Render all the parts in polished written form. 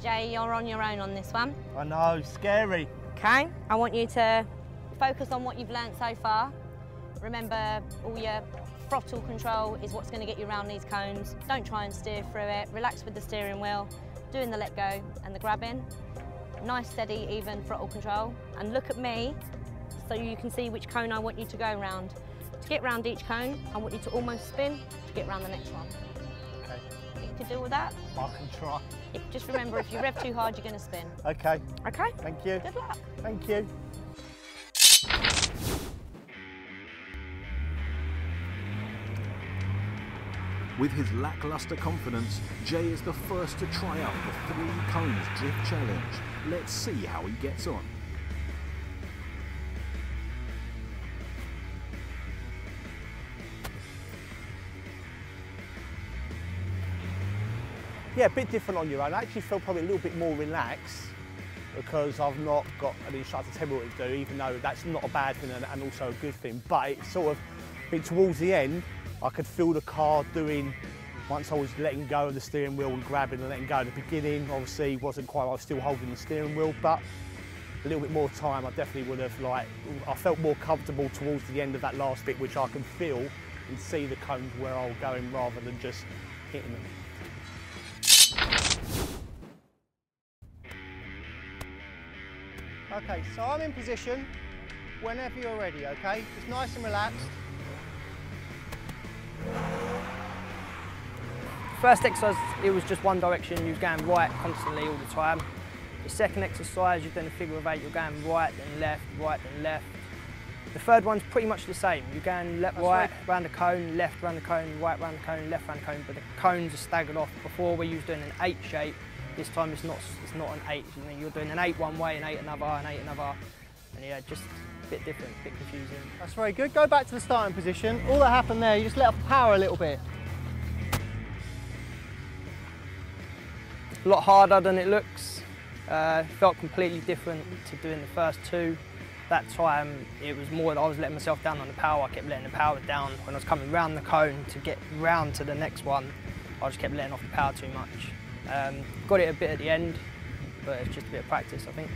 Jay, you're on your own on this one. I know, scary. Okay, I want you to focus on what you've learnt so far. Remember, all your throttle control is what's going to get you around these cones. Don't try and steer through it. Relax with the steering wheel, doing the let go and the grabbing. Nice, steady, even throttle control. And look at me so you can see which cone I want you to go around. To get round each cone, I want you to almost spin to get round the next one. Okay. Think you can deal with that? I can try. Just remember, if you rev too hard, you're going to spin. Okay. Okay? Thank you. Good luck. Thank you. With his lacklustre confidence, Jay is the first to try out the 3 cones drift challenge. Let's see how he gets on. Yeah, a bit different on your own. I actually felt probably a little bit more relaxed because I've not got an instructor to tell me what to do, even though that's not a bad thing and also a good thing. But it's sort of, I think towards the end, I could feel the car doing, once I was letting go of the steering wheel and grabbing and letting go. At the beginning, obviously, wasn't quite, I was still holding the steering wheel, but a little bit more time, I definitely would have, I felt more comfortable towards the end of that last bit, which I can feel and see the cones where I was going rather than just hitting them. Okay, so I'm in position whenever you're ready, okay? Just nice and relaxed. First exercise, it was just one direction, you was going right constantly all the time. The second exercise, you've done a figure of 8, you're going right then left, right then left. The third one's pretty much the same. You're going left, right, round the cone, left round the cone, right round the cone, left round the cone, but the cones are staggered off. Before where you was doing an 8 shape, this time it's not an 8. You know, you're doing an 8 one way, an 8 another, an 8 another. And yeah, just a bit different, a bit confusing. That's very good. Go back to the starting position. All that happened there, you just let off power a little bit. A lot harder than it looks. Felt completely different to doing the first 2. That time it was more that I was letting myself down on the power. I kept letting the power down. When I was coming round the cone to get round to the next one, I just kept letting off the power too much. Got it a bit at the end, but it's just a bit of practice, I think.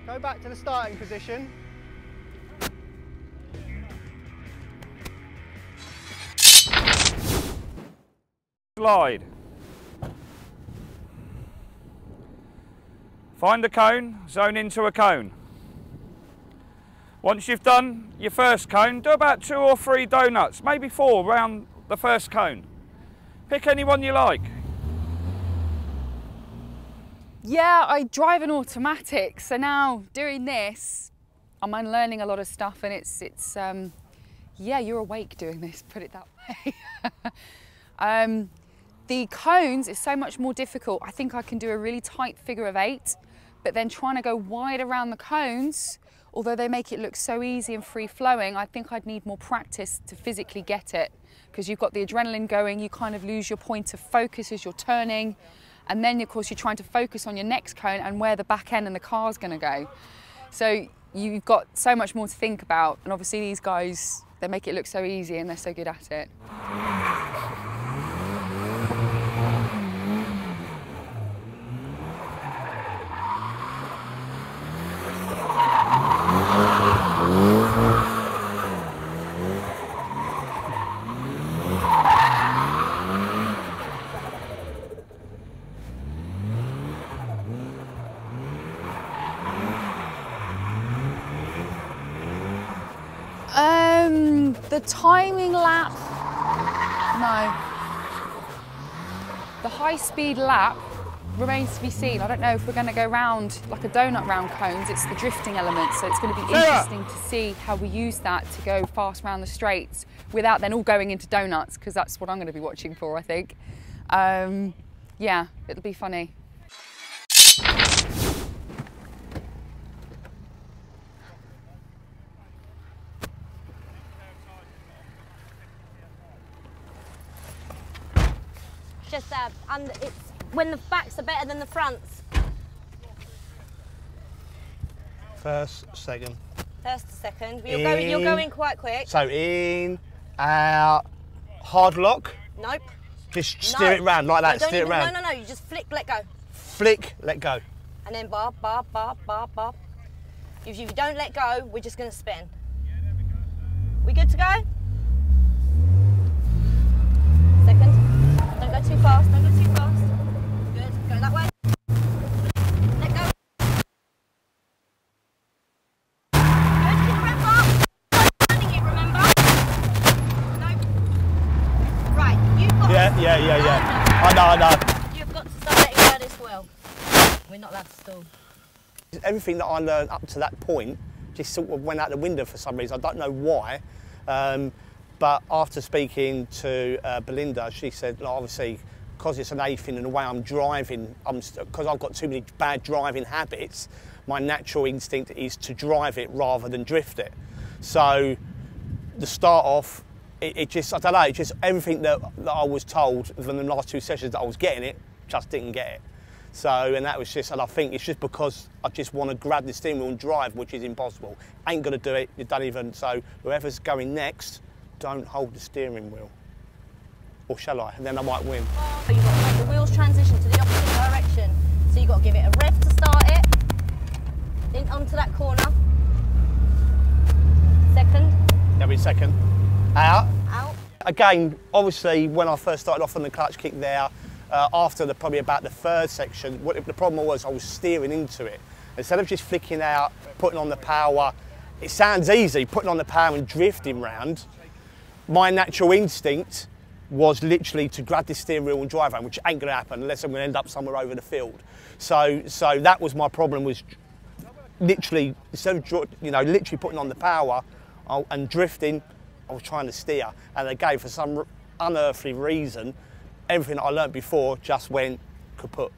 Go back to the starting position. Slide. Find a cone, zone into a cone. Once you've done your first cone, do about 2 or 3 donuts, maybe 4 round the first cone. Pick any one you like. Yeah, I drive an automatic, so now doing this, I'm unlearning a lot of stuff, and it's yeah, you're awake doing this, put it that way. The cones is so much more difficult. I think I can do a really tight figure of 8, but then trying to go wide around the cones, although they make it look so easy and free-flowing, I think I'd need more practice to physically get it, because you've got the adrenaline going, you kind of lose your point of focus as you're turning, and then of course you're trying to focus on your next cone and where the back end and the car's going to go. So you've got so much more to think about, and obviously these guys, they make it look so easy and they're so good at it. The timing lap, no. The high-speed lap remains to be seen. I don't know if we're going to go round like a donut round cones. It's the drifting element, so it's going to be interesting to see how we use that to go fast round the straights without then all going into donuts, because that's what I'm going to be watching for, I think. Yeah, it'll be funny. Just it's when the backs are better than the fronts. First, second. First to second. You're going quite quick. So in, out, hard lock. Nope. Just steer it round like that, steer it round. No, you just flick, let go. Flick, let go. And then bob, bob, bob, bob, bob. If you don't let go, we're just going to spin. We good to go? Second. Don't go too fast, don't go too fast. Good, go that way. Let go. Good, keep the rep up. Not turning it, remember? No. Right, you've got Yeah. I know. You've got to start letting go of this wheel. We're not allowed to stall. Everything that I learned up to that point just sort of went out the window for some reason. I don't know why. But after speaking to Belinda, she said, like, obviously, because it's an A thing and the way I'm driving, because I've got too many bad driving habits, my natural instinct is to drive it rather than drift it. So, the start off, it just, I don't know, it just everything that I was told from the last 2 sessions that I was getting it, just didn't get it. So, and that was just, and I think it's just because I just want to grab the steering wheel and drive, which is impossible. Ain't going to do it, you don't even, so whoever's going next, don't hold the steering wheel. Or shall I? And then I might win. So you've got to make the wheels transition to the opposite direction. So you've got to give it a rev to start it, in onto that corner. Second. Every second. Out. Out. Again, obviously, when I first started off on the clutch kick there, after probably about the 3rd section, the problem was I was steering into it. Instead of just flicking out, putting on the power, it sounds easy, putting on the power and drifting round. My natural instinct was literally to grab the steering wheel and drive around, which ain't going to happen unless I'm going to end up somewhere over the field. So that was my problem, was literally, instead of literally putting on the power and drifting, I was trying to steer. And again, for some unearthly reason, everything that I learnt before just went kaput.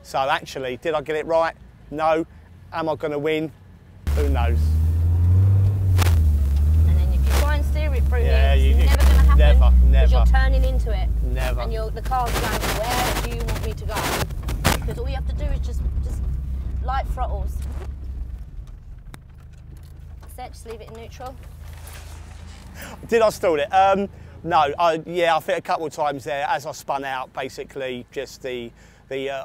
So actually, did I get it right? No. Am I going to win? Who knows? And then if you try and steer it through Yeah, here, it's never going to happen. Never. Because you're turning into it. Never. And the car's going, where do you want me to go? Because all you have to do is just light throttles. That's it, just leave it in neutral. Did I stall it? No, I think a couple of times there, as I spun out, basically just I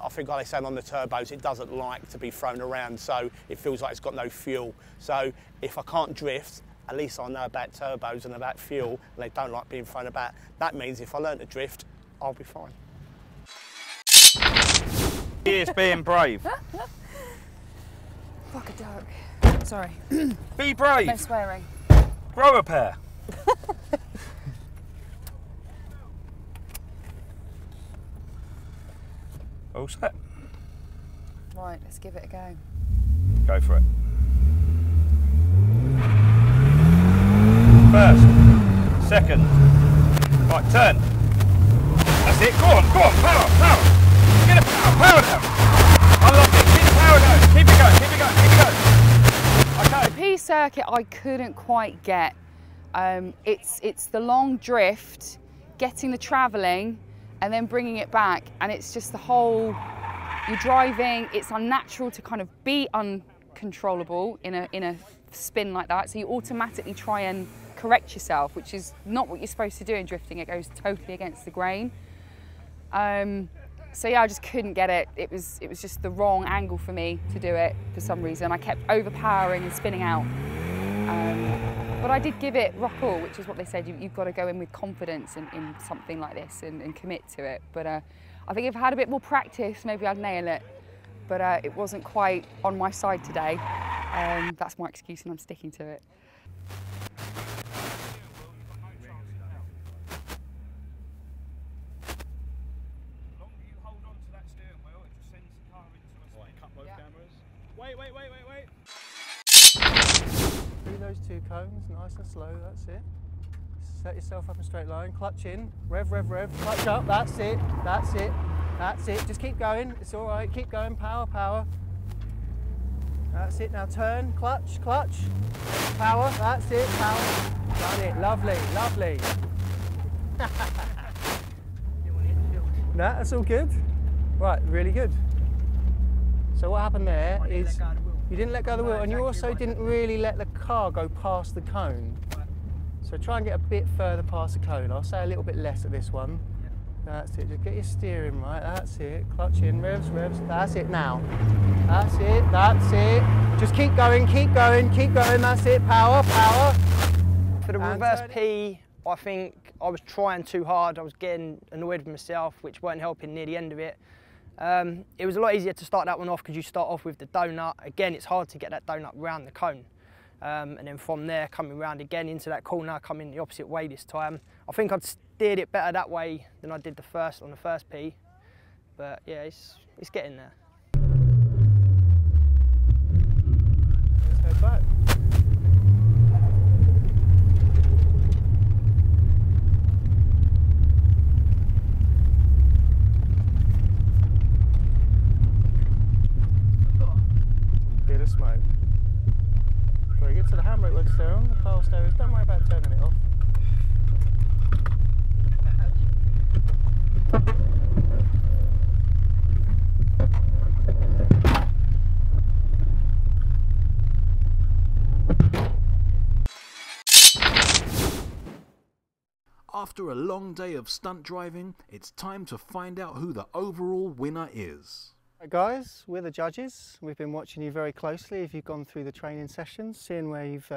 think like they say on the turbos, it doesn't like to be thrown around, so it feels like it's got no fuel. So if I can't drift, at least I know about turbos and about fuel, and they don't like being thrown about. That means if I learn to drift, I'll be fine. He is being brave. Fuck a duck. Sorry. Be brave. No swearing. Grow a pair. All set. Right, let's give it a go. Go for it. First, second. Right, turn. That's it. Go on, power. Get a power down. I love it. Keep the power down. Keep it going. Okay. The P circuit I couldn't quite get. It's the long drift, getting the travelling, and then bringing it back, and it's just the whole, you're driving, it's unnatural to kind of be uncontrollable in a spin like that, so you automatically try and correct yourself, which is not what you're supposed to do in drifting. It goes totally against the grain. So yeah, I just couldn't get it. It was just the wrong angle for me to do it for some reason. I kept overpowering and spinning out. But I did give it rock all, which is what they said. You've got to go in with confidence in something like this and commit to it. But I think if I had a bit more practice, maybe I'd nail it. But it wasn't quite on my side today. That's my excuse and I'm sticking to it. Wait. Through those 2 cones, nice and slow, that's it. Set yourself up in a straight line, clutch in, rev, clutch up, that's it. Just keep going, it's all right, keep going, power. That's it, now turn, clutch, power, that's it, power. Done it, lovely. That's all good. Right, really good. So what happened there is you didn't let go of the wheel, and you also didn't really let the car go past the cone. So try and get a bit further past the cone. I'll say a little bit less at this one. That's it, just get your steering right, that's it. Clutch in, revs, revs, that's it now. That's it, that's it. Just keep going, keep going, keep going, that's it. Power, power. For the reverse P, I think I was trying too hard. I was getting annoyed with myself, which weren't helping near the end of it. It was a lot easier to start that one off because you start off with the donut. Again, it's hard to get that donut round the cone. And then from there, coming round again into that corner, coming the opposite way this time. I think I'd steered it better that way than I did on the first P. But yeah, it's getting there. Let's head back. Bit of smoke. Very good. So the handbrake works still on, the car steering. Don't worry about turning it off. After a long day of stunt driving, it's time to find out who the overall winner is. Right guys, we're the judges. We've been watching you very closely if you've gone through the training sessions, seeing where you've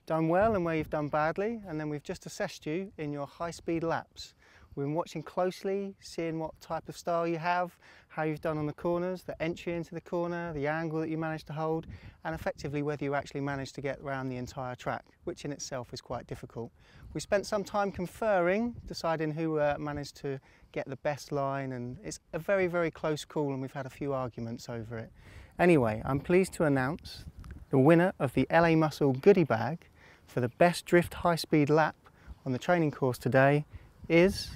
done well and where you've done badly, and then we've just assessed you in your high-speed laps. We've been watching closely, seeing what type of style you have, how you've done on the corners, the entry into the corner, the angle that you managed to hold, and effectively whether you actually managed to get around the entire track, which in itself is quite difficult. We spent some time conferring, deciding who managed to get the best line, and it's a very, very close call, and we've had a few arguments over it. Anyway, I'm pleased to announce the winner of the LA Muscle goodie bag for the best drift high-speed lap on the training course today is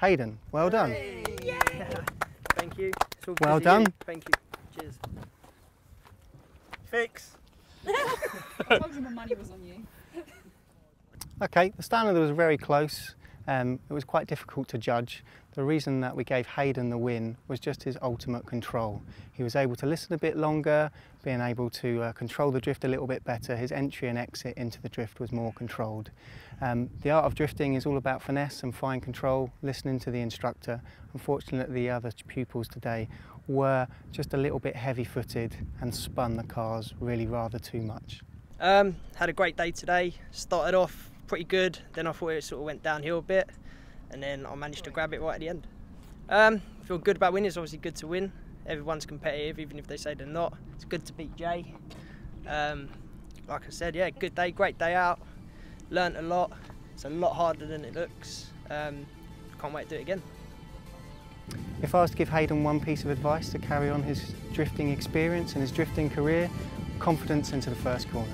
Hayden. Well done. Hey. Yeah. Thank you. It's all Well done. you. Thank you. Cheers. Fix. I told you my money was on you. Okay, the standard was very close. It was quite difficult to judge. The reason that we gave Hayden the win was just his ultimate control. He was able to listen a bit longer, being able to control the drift a little bit better. His entry and exit into the drift was more controlled. The art of drifting is all about finesse and fine control, listening to the instructor. Unfortunately, the other pupils today were just a little bit heavy-footed and spun the cars really rather too much. Had a great day today. Started off pretty good, then I thought it sort of went downhill a bit, and then I managed to grab it right at the end. Feel good about winning. It's obviously good to win. Everyone's competitive, even if they say they're not. It's good to beat Jay. Like I said, yeah, good day, great day out. Learned a lot. It's a lot harder than it looks. Can't wait to do it again. If I was to give Hayden one piece of advice to carry on his drifting experience and his drifting career, confidence into the first corner.